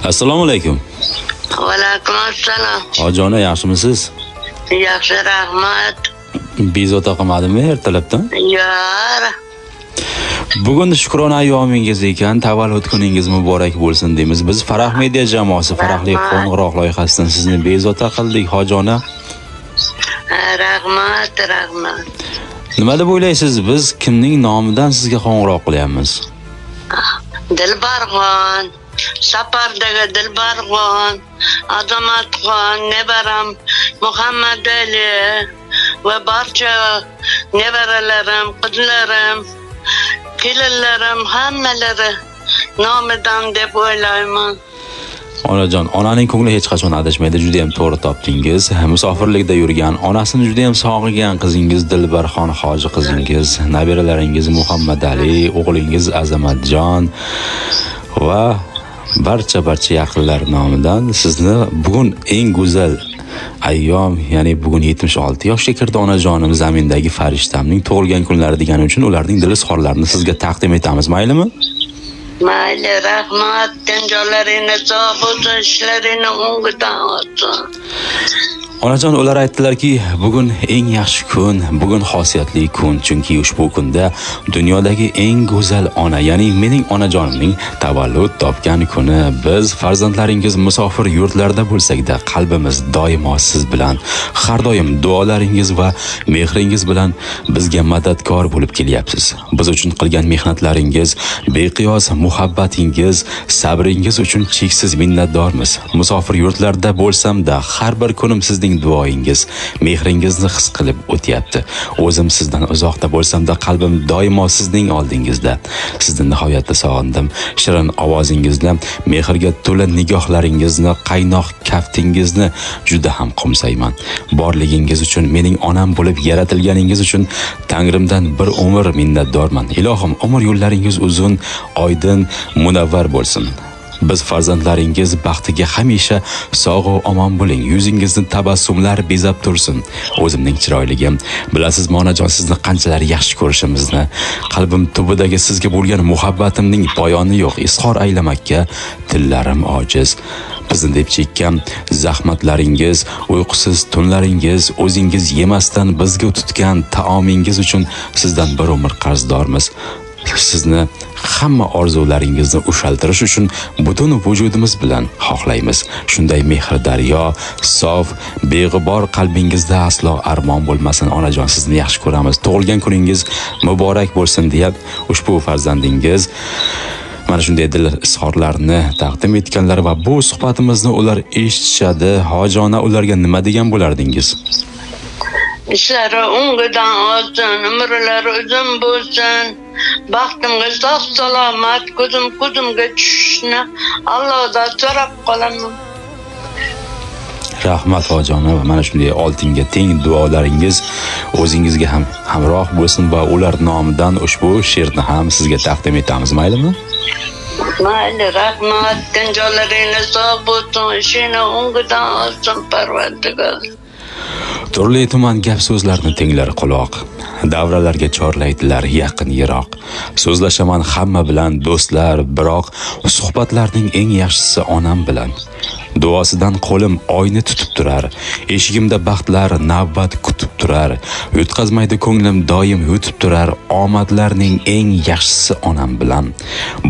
Assalomu alaykum. Va alaykum assalom. Hojona, yaxshimisiz? Yaxshi, rahmat. Bezovta qilmadimmi ertalabdan? Yo'q. Bugun Shukrona ayyomingiz ekan, tavallud kuningiz muborak bo'lsin deymiz. Biz Farah Media jamoasi Farahli qo'ng'iroq loyihasidan sizni bezovta qildik, Hojona. Rahmat. Nima deb o'ylaysiz, biz kimning nomidan sizga qo'ng'iroq qilyapmiz? Dilbarxon, Sapardagi Dilbarxon, Azamatxon, nevaram Muhammadali va barcha nevaralarim, qizlarim, kelinlarim hammalari nomidan deb o'ylayman. Onajon, onaning ko'ngli hech qachon adashmaydi, juda ham to'g'ri topdingiz. Musofirlikda yurgan, onasini juda ham sog'ingan qizingiz Dilbarxon hoji qizingiz, nabiralaringiz Muhammadali, o'g'lingiz Azamatjon va barcha yaqinlar nomidan sizni bugun eng go'zal ayyom, ya'ni bugun 76 yoshga kirdi onajonim, zamindagi farishtamning tug'ilgan kunlari degani uchun ularning dil izhorlarini sizga taqdim etamiz, maylimi? Mayli, rahmat. Tinjolaringni sog' bo'lsin, ishlaringni o'ngidan olsin. Onajon, ular aytdilarki, bugun eng yaxshi kun, bugun xosiyatli kun, chunki ushbu kunda dunyodagi eng go'zal ona, ya'ni mening onajonimning tavallud topgan kuni. Biz farzandlaringiz musofir yurtlarda bo'lsak-da, qalbimiz doimo siz bilan, har doim duolaringiz va mehringiz bilan bizga madadkor bo'lib kelyapsiz. Biz uchun qilgan mehnatlaringiz, beqiyos muhabbatingiz, sabringiz uchun cheksiz minnatdormiz. Musofir yurtlarda bo'lsam-da, har bir kunim sizning duoyingiz, mehringizni his qilib o'tyapti. O'zim sizdan uzoqda bo'lsam-da, qalbim doimo sizning oldingizda. Sizni nihoyatda sog'indim. Shirin ovozingizni, mehrga to'la nigohlaringizni, qaynoq kaftingizni juda ham qo'msayman. Borligingiz uchun, mening onam bo'lib yaratilganingiz uchun Tangrimdan bir umr minnatdorman. Ilohim, umr yo'llaringiz uzun, oydin, munavvar bo'lsin. Biz farzandlaringiz baxtiga hamisha sog' va omon bo'ling. Yuzingizni tabassumlar bezab tursin. O'zimning chiroyligim, bilasizmi onajon, sizni qanchalar yaxshi ko'rishimizni, qalbim tubidagi sizga bo'lgan muhabbatimning poyoni yo'q. Izhor aylamakka tillarim ojiz. Bizni deb chekkan zahmatlaringiz, uyqusiz tunlaringiz, o'zingiz yemasdan bizga tutgan taomingiz uchun sizdan bir umr qarzdormiz. Sizni hamma orzularingizni ushaltirish uchun butun vujudimiz bilan xohlaymiz. Shunday mehr daryo, sof, beg'ubor qalbingizda aslo armon bo'lmasin onajon, sizni yaxshi ko'ramiz. Tug'ilgan kuningiz muborak bo'lsin deya ushbu farzandingiz mana shunday dil izhorlarini taqdim etganlar va bu suhbatimizni ular eshitishadi. Hojona, ularga nima degan bo'lardingiz? Ishlari o'ngidan olsin, umrlari uzun bo'lsin. Baxtimga sog' salomat, ko'zimga tushishni Allohdan so'rab qolaman. Rahmat Hojona, mana shunday oltinga teng duolaringiz o'zingizga ham hamroh bo'lsin va ular nomidan ushbu she'rni ham sizga taqdim etamiz, maylimi? Mayli, rahmat. Tinjolaringni sog' bo'lsin, ishini o'ngidan olsin, Parvardigor. Turli tuman gap so'zlarni tinglar quloq. Davralarga chorlaydilar yaqin yiroq. So'zlashaman hamma bilan do'stlar, biroq suhbatlarning eng yaxshisi onam bilan. Duosidan qo'lim oyni tutib turar. Eshigimda baxtlar navbat kutib turar. Yutqazmaydi ko'nglim doim yutib turar. Omadlarning eng yaxshisi onam bilan.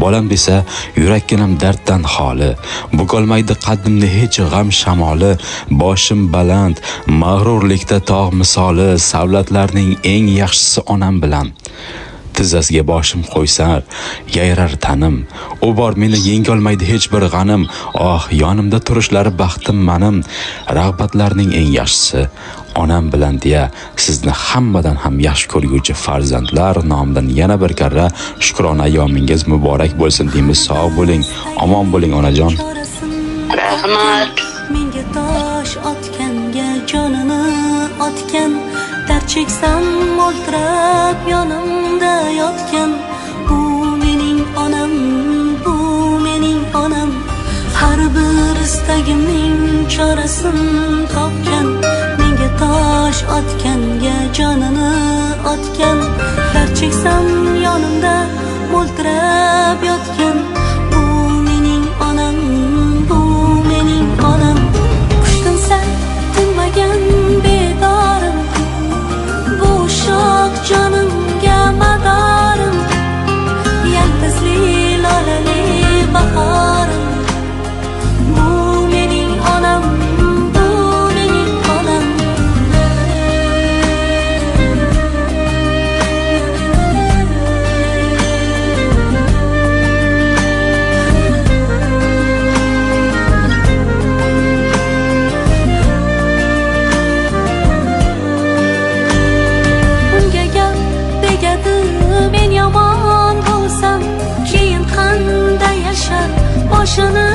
Bolam desa yurakkinam darddan xoli. Bukolmaydi qaddimni hech g'am shamoli. Boshim baland, mag'rurlikda tog' misoli. Savlatlarning eng yaxshisi onam bilan. Tizzasiga boshim qo'ysar, yayrar tanim. U bor meni yengolmaydi hech bir g'anim. Oh, yonimda turishlari baxtim manim. Rag'batlarning eng yaxshisi onam bilan deya sizni hammadan ham yaxshi ko'rguvchi farzandlar nomidan yana bir karra Shukrona ayyomingiz muborak bo'lsin deymiz. Sog' bo'ling, omon bo'ling onajon. Rahmat. Menga tosh otganga jonini otgan, dard cheksam mo'ltirab yonimda yotgan. Bu mening onam, bu mening onam. Har bir istagimning chorasini topgan. Menga tosh otganga jonini otgan, dard cheksam yonimda mo'ltirab yotgan. Bu mening onam, boshini